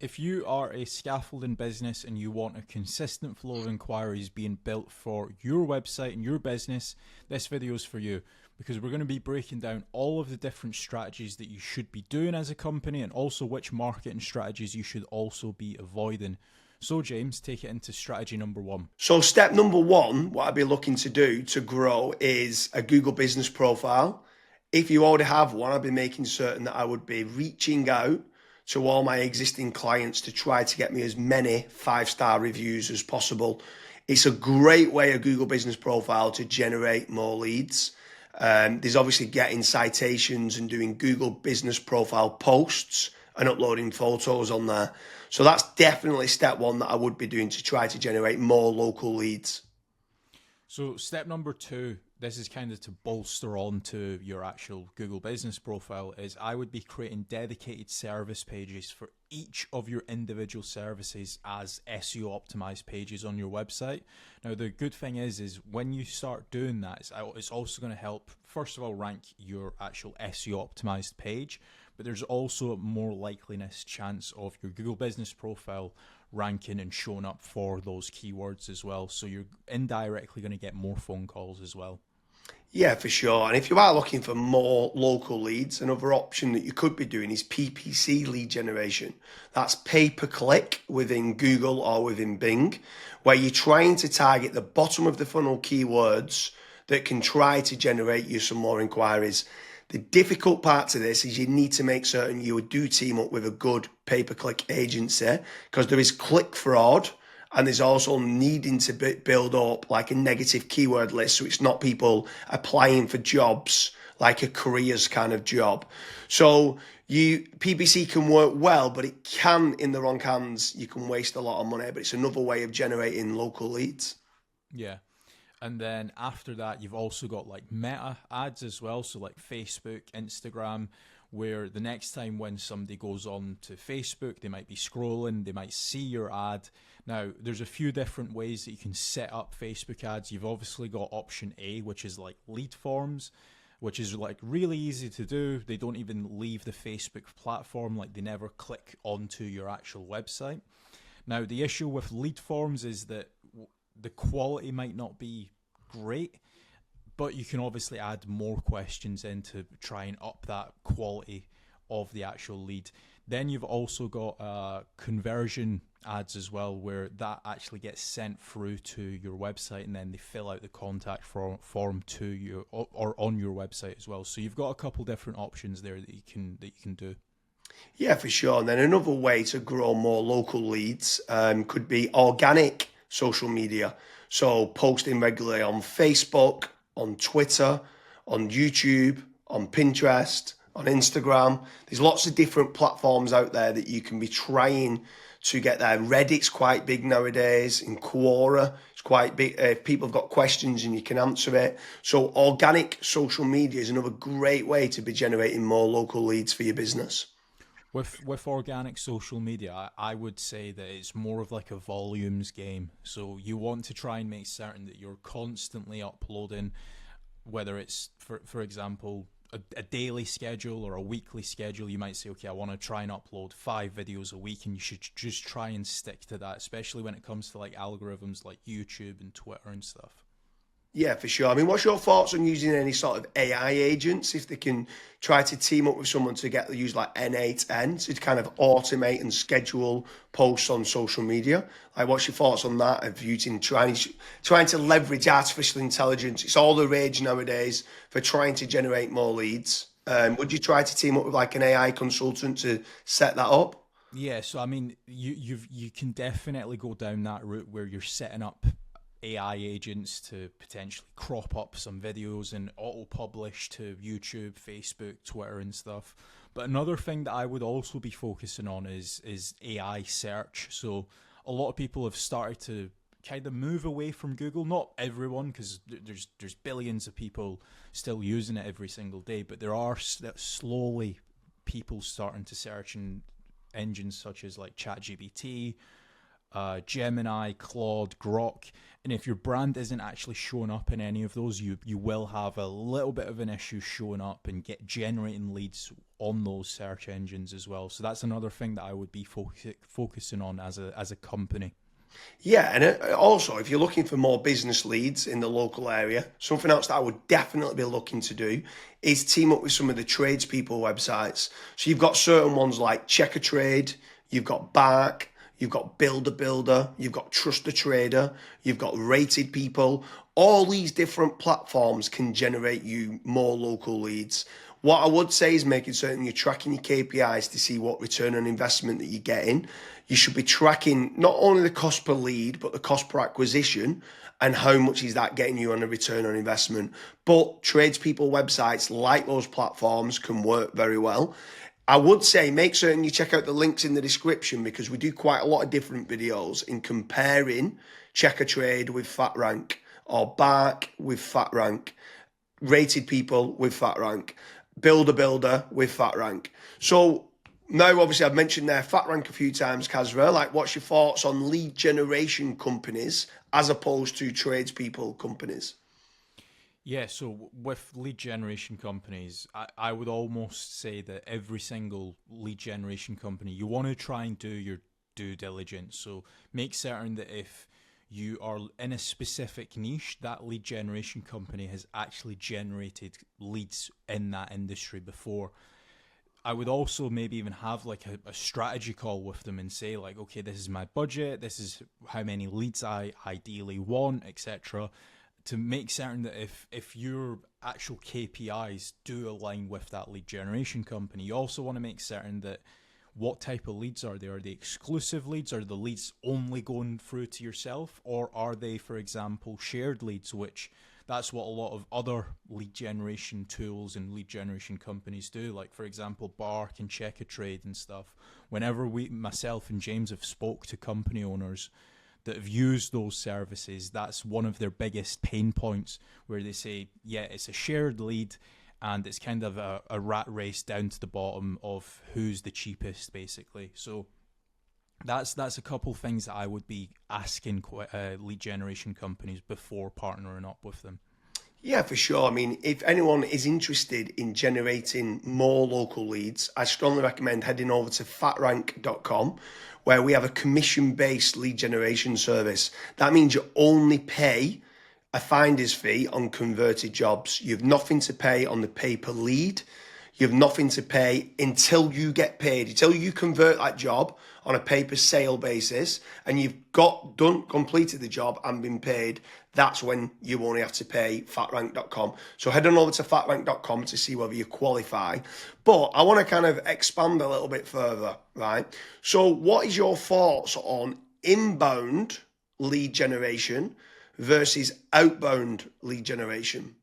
If you are a scaffolding business and you want a consistent flow of inquiries being built for your website and your business, this video is for you, because we're going to be breaking down all of the different strategies that you should be doing as a company and also which marketing strategies you should also be avoiding. So James, take it into strategy number one. So step number one, what I'd be looking to do to grow is a Google business profile. If you already have one, I'd be making certain that I would be reaching out to all my existing clients to try to get me as many 5-star reviews as possible. It's a great way, a Google business profile, to generate more leads. There's obviously getting citations and doing Google business profile posts and uploading photos on there. So that's definitely step one that I would be doing to try to generate more local leads. So step number two, this is kind of to bolster on to your actual Google business profile, is I would be creating dedicated service pages for each of your individual services as SEO optimized pages on your website. Now, the good thing is when you start doing that, it's also going to help, first of all, rank your actual SEO optimized page, but there's also a more likeliness chance of your Google business profile ranking and showing up for those keywords as well. So you're indirectly going to get more phone calls as well. Yeah, for sure. And if you are looking for more local leads, another option that you could be doing is PPC lead generation. That's pay per click within Google or within Bing, where you're trying to target the bottom of the funnel keywords that can try to generate you some more inquiries. The difficult part to this is you need to make certain you do team up with a good pay-per-click agency, because there is click fraud and there's also needing to build up like a negative keyword list, so it's not people applying for jobs like a careers kind of job. So PPC can work well, but it can, in the wrong hands, you can waste a lot of money, but it's another way of generating local leads. Yeah. And then after that, you've also got like meta ads as well. So like Facebook, Instagram, where the next time when somebody goes on to Facebook, they might be scrolling, they might see your ad. Now, there's a few different ways that you can set up Facebook ads. You've obviously got option A, which is like lead forms, which is like really easy to do. They don't even leave the Facebook platform, like they never click onto your actual website. Now, the issue with lead forms is that the quality might not be great, but you can obviously add more questions in to try and up that quality of the actual lead. Then you've also got conversion ads as well, where that actually gets sent through to your website and then they fill out the contact form to you or on your website as well. So you've got a couple different options there that you can do. Yeah, for sure. And then another way to grow more local leads could be organic social media. So posting regularly on Facebook, on Twitter, on YouTube, on Pinterest, on Instagram. There's lots of different platforms out there that you can be trying to get there. Reddit's quite big nowadays. In Quora, it's quite big. If people have got questions and you can answer it. So organic social media is another great way to be generating more local leads for your business. With organic social media, I would say that it's more of like a volumes game. So you want to try and make certain that you're constantly uploading, whether it's, for example, a daily schedule or a weekly schedule. You might say, okay, I want to try and upload 5 videos a week, and you should just try and stick to that, especially when it comes to like algorithms like YouTube and Twitter and stuff. Yeah, for sure. I mean, what's your thoughts on using any sort of AI agents, if they can try to team up with someone to use like N8N to kind of automate and schedule posts on social media? Like, what's your thoughts on that, of using trying to leverage artificial intelligence? It's all the rage nowadays for trying to generate more leads. Would you try to team up with like an AI consultant to set that up? Yeah, so I mean, you can definitely go down that route where you're setting up AI agents to potentially crop up some videos and auto-publish to YouTube, Facebook, Twitter and stuff. But another thing that I would also be focusing on is AI search. So a lot of people have started to kind of move away from Google. Not everyone, because there's billions of people still using it every single day, but there are slowly people starting to search in engines such as like ChatGPT, Gemini, Claude, Grok. And if your brand isn't actually showing up in any of those, you will have a little bit of an issue showing up and generating leads on those search engines as well. So that's another thing that I would be focusing on as a company. Yeah, and also if you're looking for more business leads in the local area, something else that I would definitely be looking to do is team up with some of the tradespeople websites. So you've got certain ones like Check a Trade, you've got Bark, you've got Builder Builder, you've got Trust a Trader, you've got Rated People. All these different platforms can generate you more local leads. What I would say is making certain you're tracking your KPIs to see what return on investment that you're getting. You should be tracking not only the cost per lead, but the cost per acquisition and how much is that getting you on a return on investment. But tradespeople websites like those platforms can work very well. I would say make certain you check out the links in the description because we do quite a lot of different videos in comparing Check a Trade with FatRank or Bark with FatRank, Rated People with FatRank, Builder Builder with FatRank. So now, obviously, I've mentioned there FatRank a few times, Kazra. Like, what's your thoughts on lead generation companies as opposed to tradespeople companies? Yeah, so with lead generation companies, I would almost say that every single lead generation company, you want to try and do your due diligence. So make certain that if you are in a specific niche, that lead generation company has actually generated leads in that industry before. I would also maybe even have like a strategy call with them and say like, okay, this is my budget, this is how many leads I ideally want, etc. To make certain that if your actual KPIs do align with that lead generation company, you also want to make certain that what type of leads are they? Are they exclusive leads? Are the leads only going through to yourself? Or are they, for example, shared leads, which that's what a lot of other lead generation tools and lead generation companies do. Like, for example, Bark and Check a Trade and stuff. Whenever myself and James have spoke to company owners that have used those services, that's one of their biggest pain points where they say, yeah, it's a shared lead and it's kind of a rat race down to the bottom of who's the cheapest, basically. So that's a couple things that I would be asking lead generation companies before partnering up with them. Yeah, for sure. I mean, if anyone is interested in generating more local leads, I strongly recommend heading over to fatrank.com, where we have a commission-based lead generation service. That means you only pay a finder's fee on converted jobs. You have nothing to pay on the pay per lead. You have nothing to pay until you get paid, until you convert that job on a pay per sale basis and you've completed the job and been paid. That's when you only have to pay fatrank.com. So head on over to fatrank.com to see whether you qualify. But I want to kind of expand a little bit further, right? So what is your thoughts on inbound lead generation versus outbound lead generation?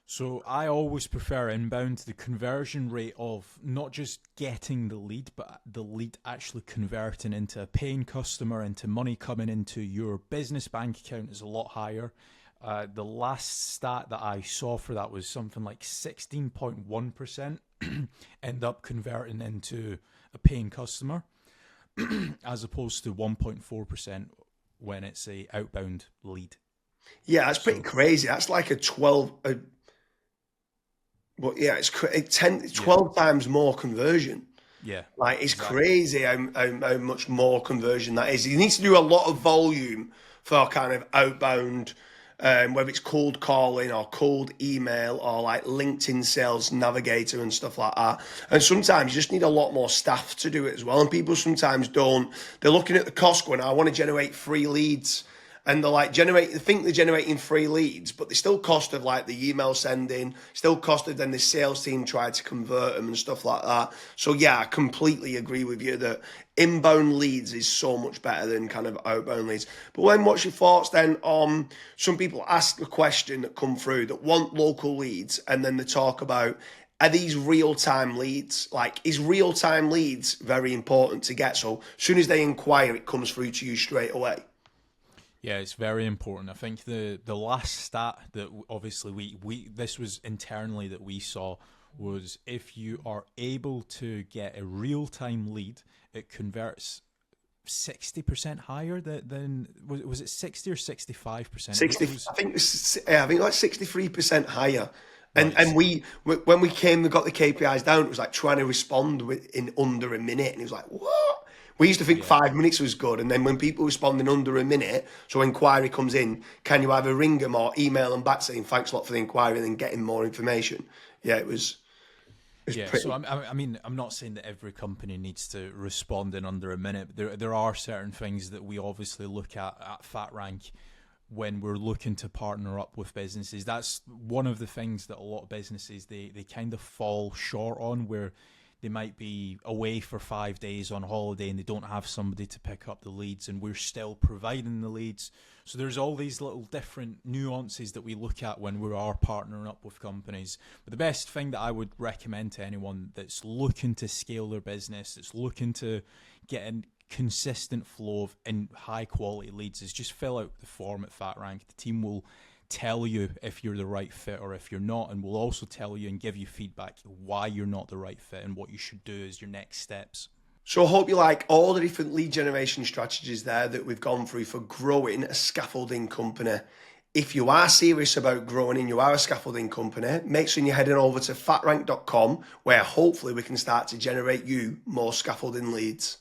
So I always prefer inbound. The conversion rate of not just getting the lead, but the lead actually converting into a paying customer, into money coming into your business bank account is a lot higher. The last stat that I saw for that was something like 16.1% end up converting into a paying customer as opposed to 1.4% when it's a outbound lead. Yeah, that's pretty crazy. That's like a 12... But yeah, it's 12 times more conversion. Yeah, Like, it's exactly. crazy how much more conversion that is. You need to do a lot of volume for kind of outbound, whether it's cold calling or cold email or like LinkedIn Sales Navigator and stuff like that. And sometimes you just need a lot more staff to do it as well. And people sometimes don't. They're looking at the cost going, I want to generate 3 leads. And they're like they think they're generating 3 leads, but they still cost of like the email sending, still cost of then the sales team tried to convert them and stuff like that. So yeah, I completely agree with you that inbound leads is so much better than kind of outbound leads. But then what's your thoughts then on some people ask the question that come through that want local leads and then they talk about, are these real-time leads? Like, is real-time leads very important to get? So as soon as they inquire, it comes through to you straight away. Yeah, it's very important. I think the last stat that obviously we this was internally that we saw was if you are able to get a real time lead, it converts 60% higher than was it 60 or 65%? 60, I think I think like 63% higher. And Right. when we came and got the KPIs down, it was like trying to respond in under a minute, and it was like, what? We used to think Yeah. 5 minutes was good, and then when people respond in under a minute, so inquiry comes in, can you either ring them or email them back saying thanks a lot for the inquiry, and then getting more information? Yeah, it was Yeah, so pretty. I mean, I'm not saying that every company needs to respond in under a minute, but there are certain things that we obviously look at FatRank when we're looking to partner up with businesses. That's one of the things that a lot of businesses they kind of fall short on, where they might be away for 5 days on holiday and they don't have somebody to pick up the leads, and we're still providing the leads. So there's all these little different nuances that we look at when we are partnering up with companies. But the best thing that I would recommend to anyone that's looking to scale their business, that's looking to get a consistent flow of in high quality leads, is just fill out the form at FatRank. The team will tell you if you're the right fit or if you're not, and we'll also tell you and give you feedback why you're not the right fit and what you should do as your next steps. So I hope you like all the different lead generation strategies there that we've gone through for growing a scaffolding company. If you are serious about growing and you are a scaffolding company, make sure you're heading over to fatrank.com, where hopefully we can start to generate you more scaffolding leads.